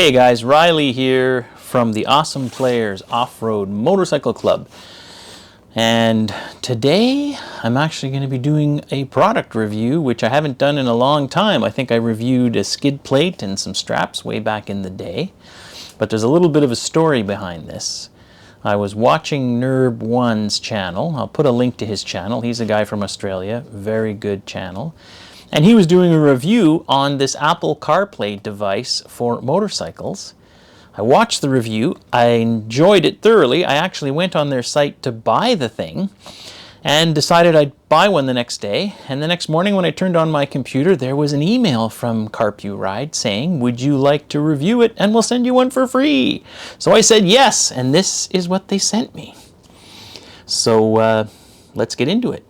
Hey guys, Riley here from the Awesome Players Off-Road Motorcycle Club. And today I'm actually going to be doing a product review, which I haven't done in a long time. I think I reviewed a skid plate and some straps way back in the day. But there's a little bit of a story behind this. I was watching Nerd1's channel. I'll put a link to his channel. He's a guy from Australia. Very good channel. And he was doing a review on this Apple CarPlay device for motorcycles. I watched the review. I enjoyed it thoroughly. I actually went on their site to buy the thing and decided I'd buy one the next day. And the next morning when I turned on my computer, there was an email from Carpuride saying, "Would you like to review it? And we'll send you one for free." So I said yes, and this is what they sent me. So let's get into it.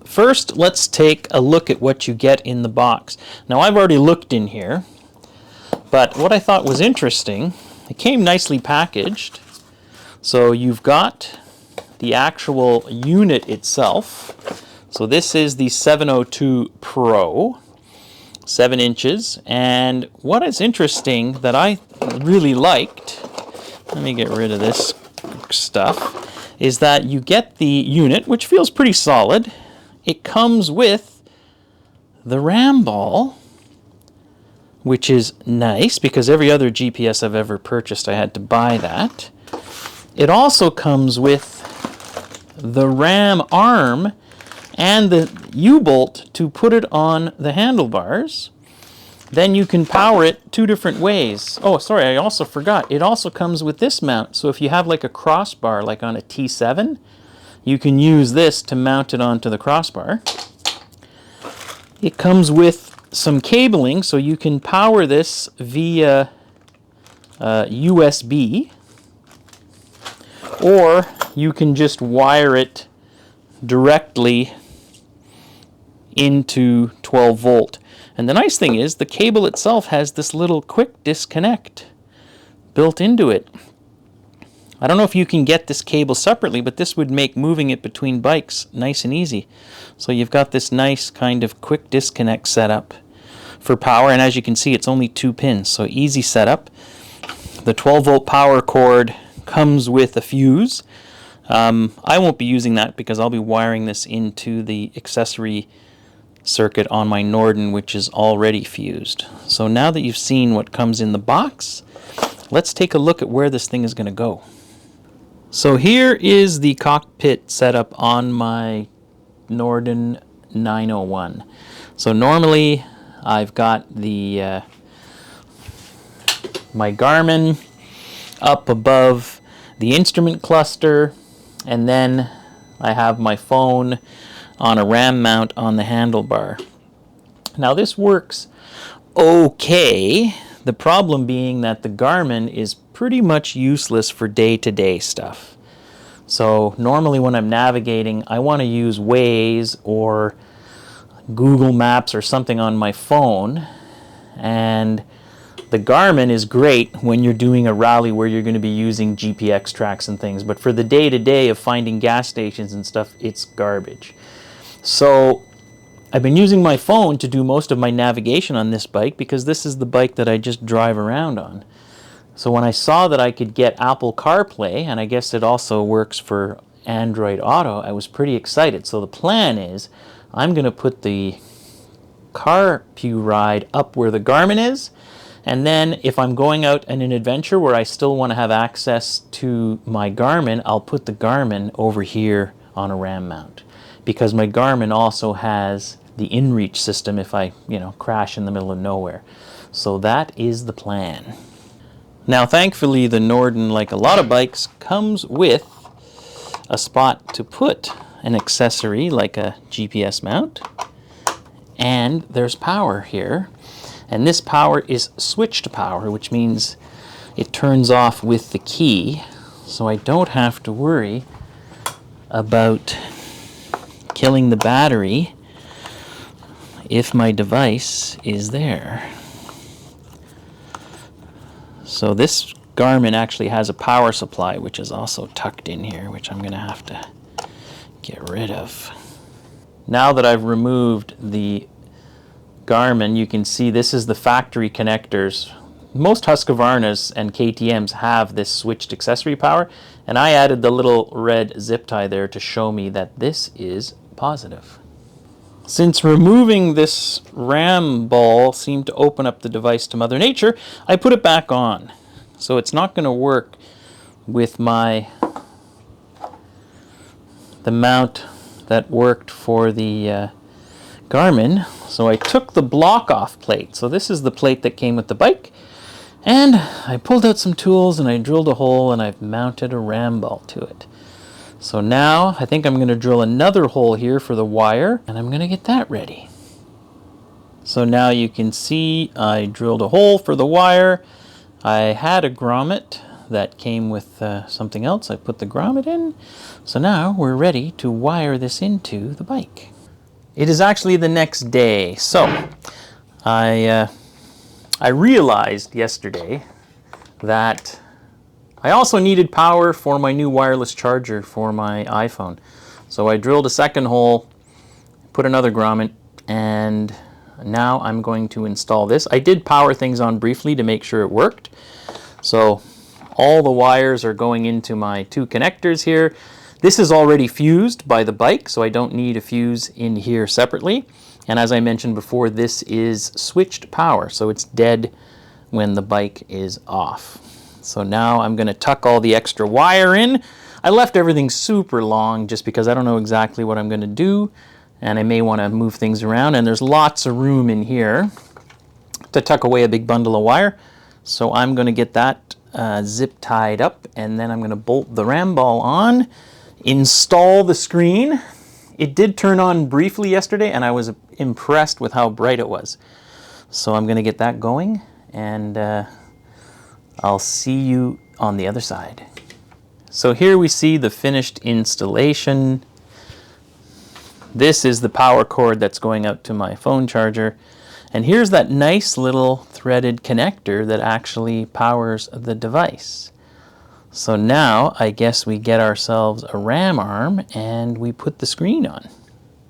First, let's take a look at what you get in the box. Now, I've already looked in here, but what I thought was interesting, it came nicely packaged. So you've got the actual unit itself. So this is the 702 Pro, 7 inches. And what is interesting that I really liked, let me get rid of this stuff, is that you get the unit, which feels pretty solid. It comes with the RAM ball, which is nice because every other GPS I've ever purchased I had to buy that. It also comes with the RAM arm and the U-bolt to put it on the handlebars. Then you can power it two different ways. Oh, sorry, I also forgot. It also comes with this mount. So if you have like a crossbar like on a T7, you can use this to mount it onto the crossbar. It comes with some cabling, so you can power this via USB, or you can just wire it directly into 12 volt. And the nice thing is the cable itself has this little quick disconnect built into it. I don't know if you can get this cable separately, but this would make moving it between bikes nice and easy. So you've got this nice kind of quick disconnect setup for power, and as you can see, it's only 2 pins, so easy setup. The 12 volt power cord comes with a fuse. I won't be using that because I'll be wiring this into the accessory circuit on my Norden, which is already fused. So now that you've seen what comes in the box, let's take a look at where this thing is going to go. So here is the cockpit setup on my Norden 901. So normally I've got the my Garmin up above the instrument cluster, and then I have my phone on a RAM mount on the handlebar. Now this works okay. The problem being that the Garmin is pretty much useless for day-to-day stuff. So normally when I'm navigating, I want to use Waze or Google Maps or something on my phone. And the Garmin is great when you're doing a rally where you're going to be using GPX tracks and things. But for the day-to-day of finding gas stations and stuff, it's garbage. So I've been using my phone to do most of my navigation on this bike because this is the bike that I just drive around on. So when I saw that I could get Apple CarPlay, and I guess it also works for Android Auto, I was pretty excited. So the plan is I'm going to put the Carpuride up where the Garmin is, and then if I'm going out in an adventure where I still want to have access to my Garmin, I'll put the Garmin over here on a RAM mount, because my Garmin also has the InReach system if I, crash in the middle of nowhere. So that is the plan. Now, thankfully, the Norden, like a lot of bikes, comes with a spot to put an accessory like a GPS mount. And there's power here. And this power is switched power, which means it turns off with the key. So I don't have to worry about killing the battery if my device is there. So this Garmin actually has a power supply, which is also tucked in here, which I'm going to have to get rid of. Now that I've removed the Garmin, you can see this is the factory connectors most Husqvarnas and KTMs have this switched accessory power, and I added the little red zip tie there to show me that this is positive. Since removing this RAM ball seemed to open up the device to Mother Nature, I put it back on. So it's not going to work with the mount that worked for the Garmin. So I took the block off plate. So this is the plate that came with the bike. And I pulled out some tools and I drilled a hole and I've mounted a RAM ball to it. So now I think I'm going to drill another hole here for the wire, and I'm going to get that ready. So now you can see I drilled a hole for the wire. I had a grommet that came with something else. I put the grommet in. So now we're ready to wire this into the bike. It is actually the next day. So I realized yesterday that I also needed power for my new wireless charger for my iPhone. So I drilled a second hole, put another grommet, and now I'm going to install this. I did power things on briefly to make sure it worked. So all the wires are going into my two connectors here. This is already fused by the bike, so I don't need a fuse in here separately. And as I mentioned before, this is switched power, so it's dead when the bike is off. So now I'm going to tuck all the extra wire in. I left everything super long just because I don't know exactly what I'm going to do, and I may want to move things around, and there's lots of room in here to tuck away a big bundle of wire. So I'm going to get that zip tied up, and then I'm going to bolt the RAM ball on, install the screen. It did turn on briefly yesterday, and I was impressed with how bright it was. So I'm going to get that going, and I'll see you on the other side. So here we see the finished installation. This is the power cord that's going out to my phone charger. And here's that nice little threaded connector that actually powers the device. So now I guess we get ourselves a RAM arm and we put the screen on.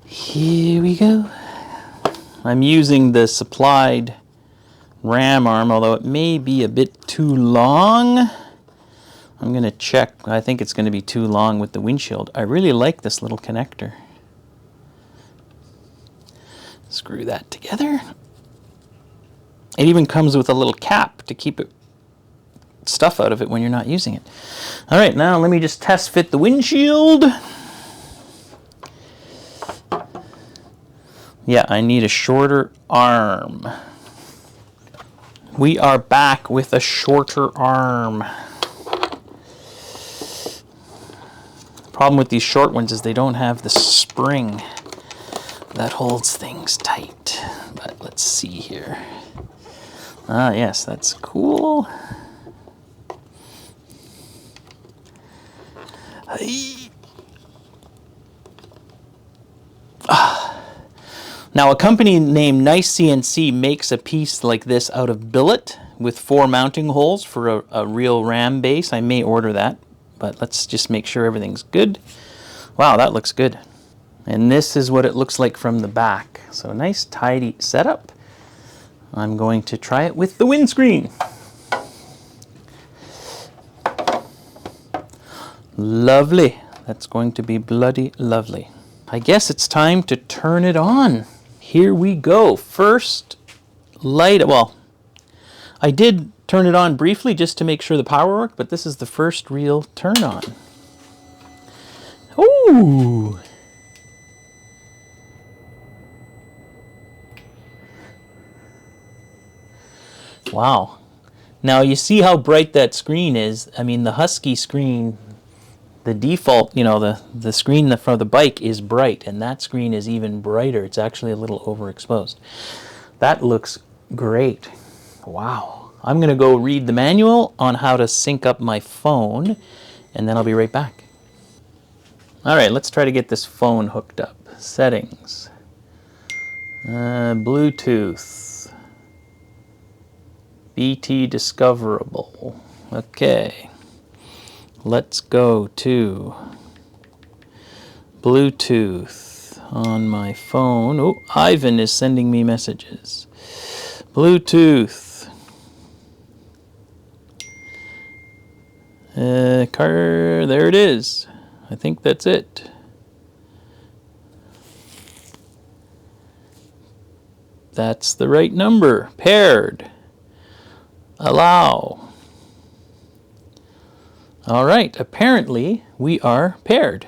Here we go. I'm using the supplied RAM arm, although it may be a bit too long. I'm going to check. I think it's going to be too long with the windshield. I really like this little connector. Screw that together. It even comes with a little cap to keep stuff out of it when you're not using it. All right, now let me just test fit the windshield. Yeah, I need a shorter arm. We are back with a shorter arm. The problem with these short ones is they don't have the spring that holds things tight. But let's see here. Ah, yes, that's cool. Now, a company named Nice CNC makes a piece like this out of billet with 4 mounting holes for a real RAM base. I may order that, but let's just make sure everything's good. Wow, that looks good. And this is what it looks like from the back. So nice, tidy setup. I'm going to try it with the windscreen. Lovely. That's going to be bloody lovely. I guess it's time to turn it on. Here we go. First light, well, I did turn it on briefly just to make sure the power worked, but this is the first real turn on. Ooh. Wow. Now you see how bright that screen is. I mean, the Husky screen, the default, you know, the screen for the bike is bright, and that screen is even brighter. It's actually a little overexposed. That looks great. Wow. I'm going to go read the manual on how to sync up my phone, and then I'll be right back. All right, let's try to get this phone hooked up. Settings. Bluetooth. BT discoverable. Okay. Let's go to Bluetooth on my phone. Oh, Ivan is sending me messages. Bluetooth. There it is. I think that's it. That's the right number. Paired. Allow. All right, apparently we are paired.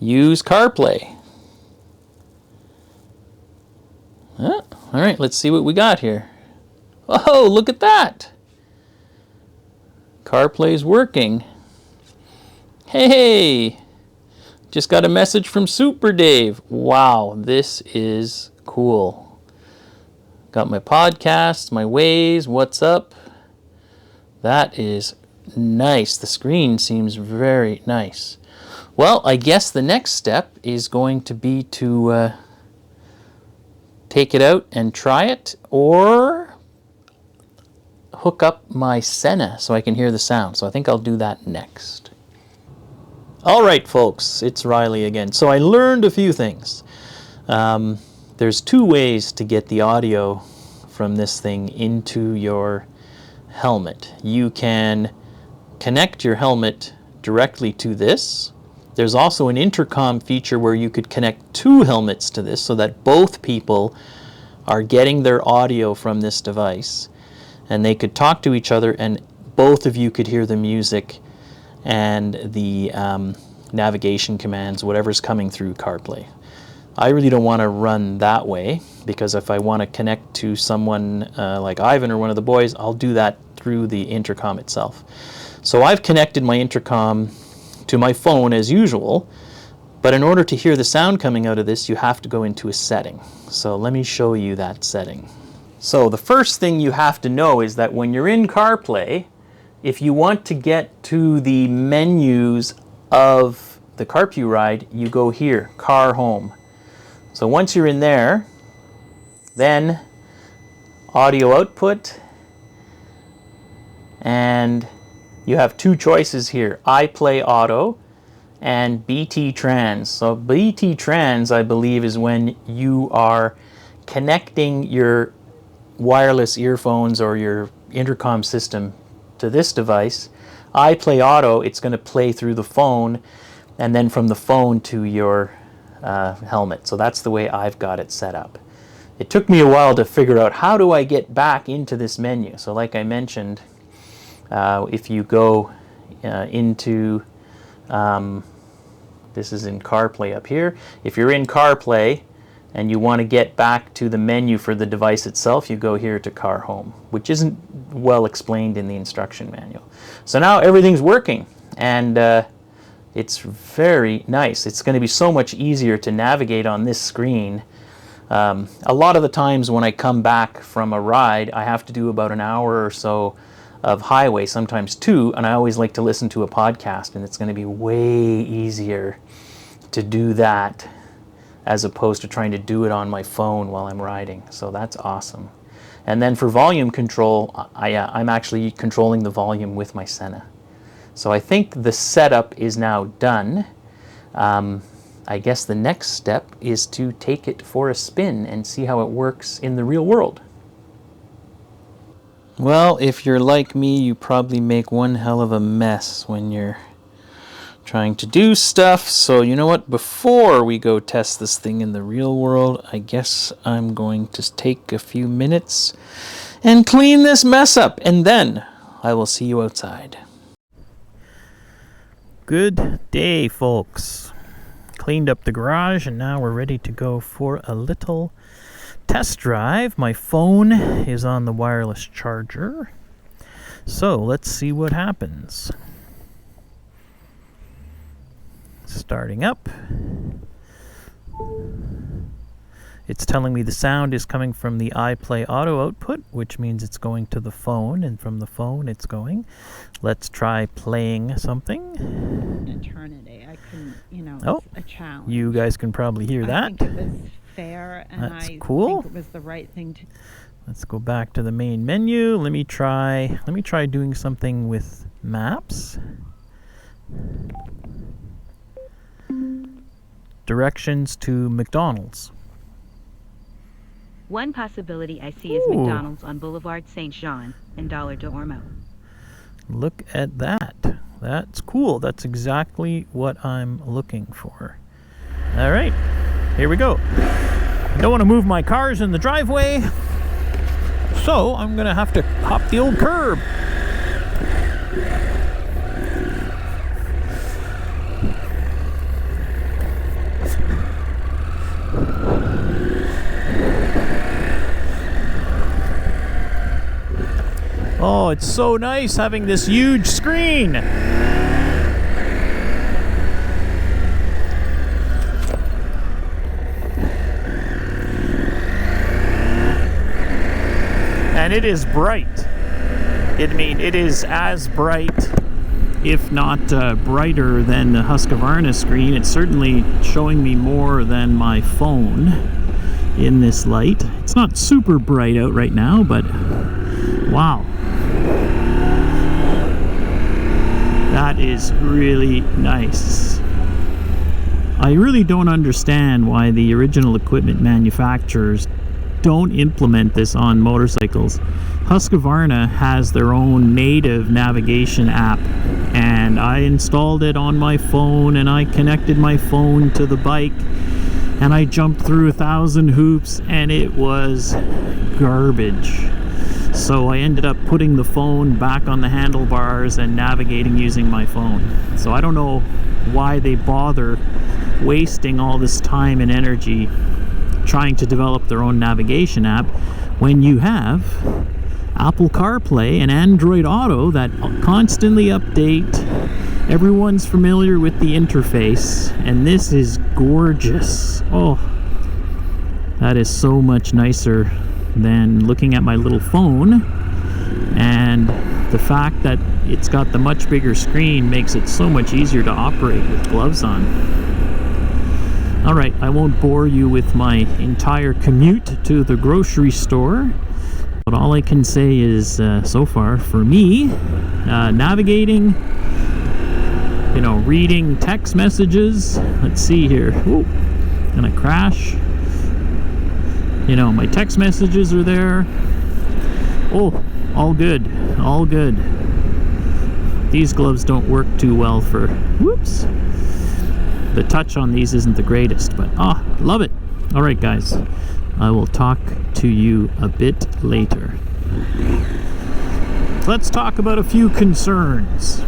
Use CarPlay. All right, let's see what we got here. Oh, look at that. CarPlay's working. Hey, just got a message from Super Dave. Wow, this is cool. Got my podcasts, my Waze, what's up. That is nice. The screen seems very nice. Well, I guess the next step is going to be to take it out and try it, or hook up my Senna so I can hear the sound. So I think I'll do that next. All right, folks, it's Riley again. So I learned a few things. There's two ways to get the audio from this thing into your helmet. You can connect your helmet directly to this. There's also an intercom feature where you could connect two helmets to this so that both people are getting their audio from this device, and they could talk to each other and both of you could hear the music and the navigation commands, whatever's coming through CarPlay. I really don't want to run that way, because if I want to connect to someone like Ivan or one of the boys, I'll do that through the intercom itself. So I've connected my intercom to my phone as usual, but in order to hear the sound coming out of this, you have to go into a setting. So let me show you that setting. So the first thing you have to know is that when you're in CarPlay, if you want to get to the menus of the Carpuride, you go here, Car Home. So once you're in there, then audio output, and you have two choices here, iPlay Auto and BT Trans. So BT Trans, I believe, is when you are connecting your wireless earphones or your intercom system to this device. iPlay Auto, it's going to play through the phone, and then from the phone to your helmet. So that's the way I've got it set up. It took me a while to figure out how do I get back into this menu. So like I mentioned, if you go into, this is in CarPlay up here. If you're in CarPlay and you want to get back to the menu for the device itself, you go here to Car Home, which isn't well explained in the instruction manual. So now everything's working, and it's very nice. It's going to be so much easier to navigate on this screen. A lot of the times when I come back from a ride, I have to do about an hour or so of highway, sometimes two, and I always like to listen to a podcast, and it's going to be way easier to do that as opposed to trying to do it on my phone while I'm riding. So that's awesome. And then for volume control, I'm actually controlling the volume with my Senna. So I think the setup is now done. I guess the next step is to take it for a spin and see how it works in the real world. Well, if you're like me, you probably make one hell of a mess when you're trying to do stuff. So you know what? Before we go test this thing in the real world, I guess I'm going to take a few minutes and clean this mess up, and then I will see you outside. Good day, folks. Cleaned up the garage, and now we're ready to go for a little test drive. My phone is on the wireless charger, so let's see what happens. Starting up. It's telling me the sound is coming from the iPlay Auto output, which means it's going to the phone, and from the phone it's going. Let's try playing something. Eternity. I couldn't, Oh, it's a challenge. You guys can probably hear that. I think it was fair, and That's I cool. think it was the right thing to. Let's go back to the main menu. Let me try doing something with maps. Directions to McDonald's. One possibility I see is Ooh. McDonald's on Boulevard St. Jean and Dollar d'Ormeau. Look at that. That's cool. That's exactly what I'm looking for. All right, here we go. I don't want to move my cars in the driveway, so I'm going to have to hop the old curb. Oh, it's so nice having this huge screen. And it is bright. It is as bright, if not brighter than the Husqvarna screen. It's certainly showing me more than my phone in this light. It's not super bright out right now, but wow. That is really nice. I really don't understand why the original equipment manufacturers don't implement this on motorcycles. Husqvarna has their own native navigation app, and I installed it on my phone, and I connected my phone to the bike, and I jumped through 1,000 hoops, and it was garbage. So I ended up putting the phone back on the handlebars and navigating using my phone. So I don't know why they bother wasting all this time and energy trying to develop their own navigation app when you have Apple CarPlay and Android Auto that constantly update. Everyone's familiar with the interface, and this is gorgeous. Oh, that is so much nicer than looking at my little phone, and the fact that it's got the much bigger screen makes it so much easier to operate with gloves on. Alright, I won't bore you with my entire commute to the grocery store, but all I can say is so far for me, navigating, reading text messages. Let's see here. Ooh, gonna crash. My text messages are there. Oh, all good, all good. These gloves don't work too well for, whoops. The touch on these isn't the greatest, but love it. All right, guys, I will talk to you a bit later. Let's talk about a few concerns.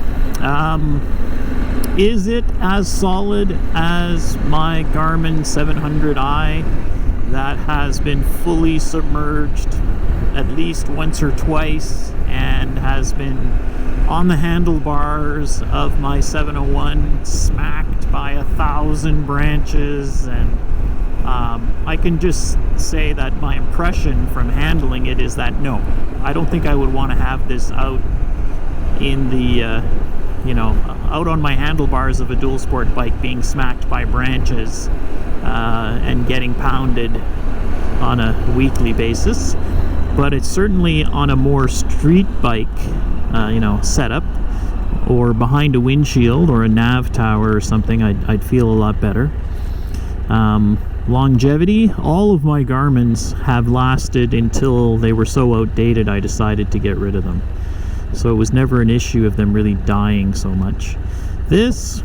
Is it as solid as my Garmin 700i? That has been fully submerged at least once or twice and has been on the handlebars of my 701, smacked by 1,000 branches, and I can just say that my impression from handling it is that no, I don't think I would want to have this out in the out on my handlebars of a dual sport bike being smacked by branches and getting pounded on a weekly basis. But it's certainly on a more street bike setup, or behind a windshield or a nav tower or something, I'd feel a lot better. Longevity, all of my Garmins have lasted until they were so outdated I decided to get rid of them. So it was never an issue of them really dying so much. This,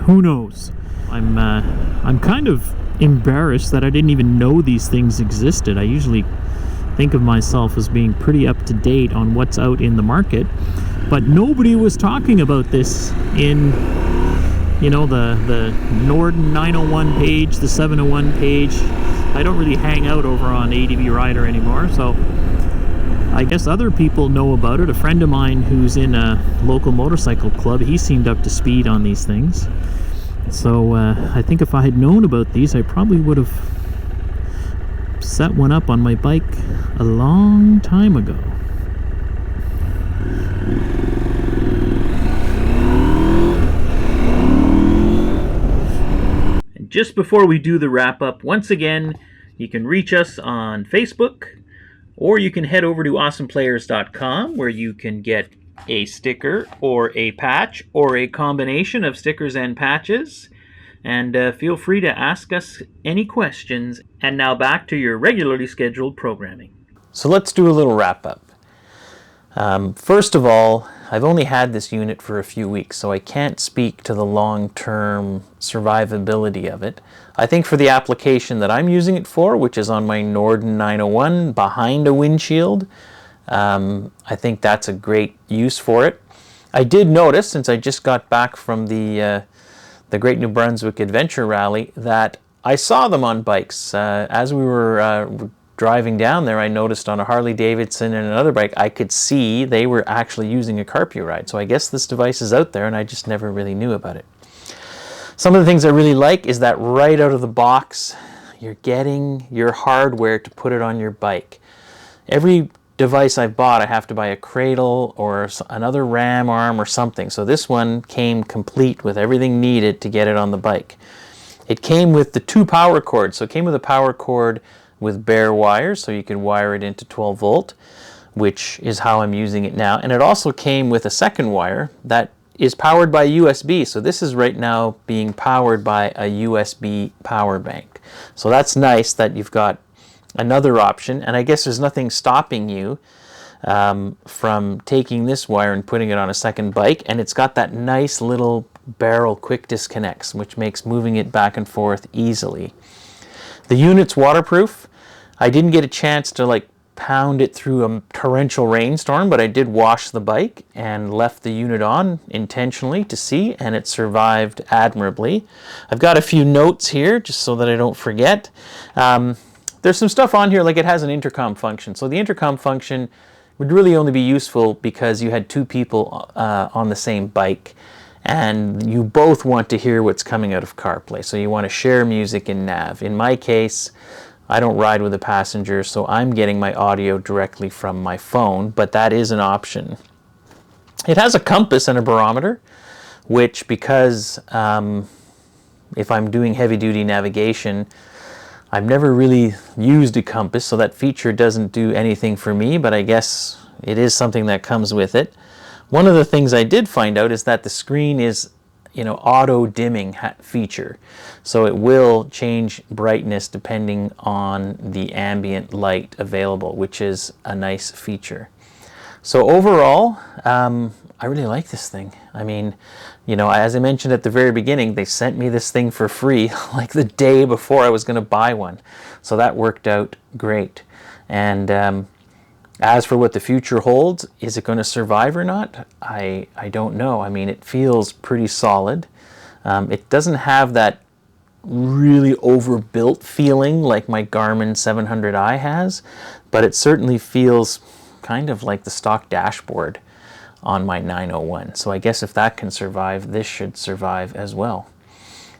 who knows? I'm kind of embarrassed that I didn't even know these things existed. I usually think of myself as being pretty up to date on what's out in the market, but nobody was talking about this in the Norden 901 page, the 701 page. I don't really hang out over on ADV Rider anymore, so I guess other people know about it. A friend of mine who's in a local motorcycle club, he seemed up to speed on these things. So I think if I had known about these, I probably would have set one up on my bike a long time ago. And just before we do the wrap up, once again, you can reach us on Facebook, or you can head over to awesomeplayers.com, where you can get a sticker or a patch or a combination of stickers and patches. And feel free to ask us any questions. And now back to your regularly scheduled programming. So let's do a little wrap up. First of all, I've only had this unit for a few weeks, so I can't speak to the long-term survivability of it. I think for the application that I'm using it for, which is on my Norden 901 behind a windshield, I think that's a great use for it. I did notice, since I just got back from the Great New Brunswick Adventure Rally, that I saw them on bikes. As we were driving down there, I noticed on a Harley Davidson and another bike, I could see they were actually using a Carpuride. So I guess this device is out there and I just never really knew about it. Some of the things I really like is that right out of the box, you're getting your hardware to put it on your bike. Every device I've bought, I have to buy a cradle or another ram arm or something. So this one came complete with everything needed to get it on the bike. It came with the 2 power cords. So it came with a power cord with bare wires, so you can wire it into 12 volt, which is how I'm using it now. And it also came with a second wire that is powered by USB. So this is right now being powered by a USB power bank. So that's nice that you've got another option, and I guess there's nothing stopping you from taking this wire and putting it on a second bike, and it's got that nice little barrel quick disconnects, which makes moving it back and forth easily. The unit's waterproof. I didn't get a chance to like pound it through a torrential rainstorm, but I did wash the bike and left the unit on intentionally to see, and it survived admirably. I've got a few notes here just so that I don't forget. There's some stuff on here, like it has an intercom function. So the intercom function would really only be useful because you had 2 people on the same bike and you both want to hear what's coming out of CarPlay. So you want to share music in nav. In my case, I don't ride with a passenger, so I'm getting my audio directly from my phone, but that is an option. It has a compass and a barometer, which because if I'm doing heavy-duty navigation, I've never really used a compass, so that feature doesn't do anything for me, but I guess it is something that comes with it. One of the things I did find out is that the screen is, auto dimming feature. So it will change brightness depending on the ambient light available, which is a nice feature. So overall, I really like this thing. I mean, as I mentioned at the very beginning, they sent me this thing for free like the day before I was going to buy one. So that worked out great. And as for what the future holds, is it going to survive or not? I don't know. I mean, it feels pretty solid. It doesn't have that really overbuilt feeling like my Garmin 700i has, but it certainly feels kind of like the stock dashboard on my 901. So I guess if that can survive, this should survive as well.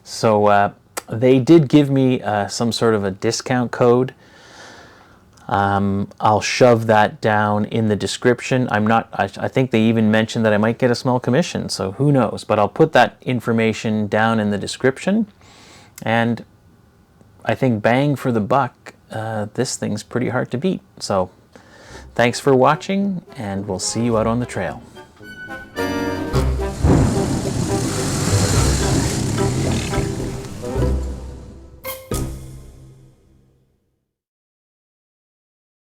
So they did give me some sort of a discount code. I'll shove that down in the description. I think they even mentioned that I might get a small commission, so who knows. But I'll put that information down in the description. And I think bang for the buck, this thing's pretty hard to beat. So thanks for watching, and we'll see you out on the trail.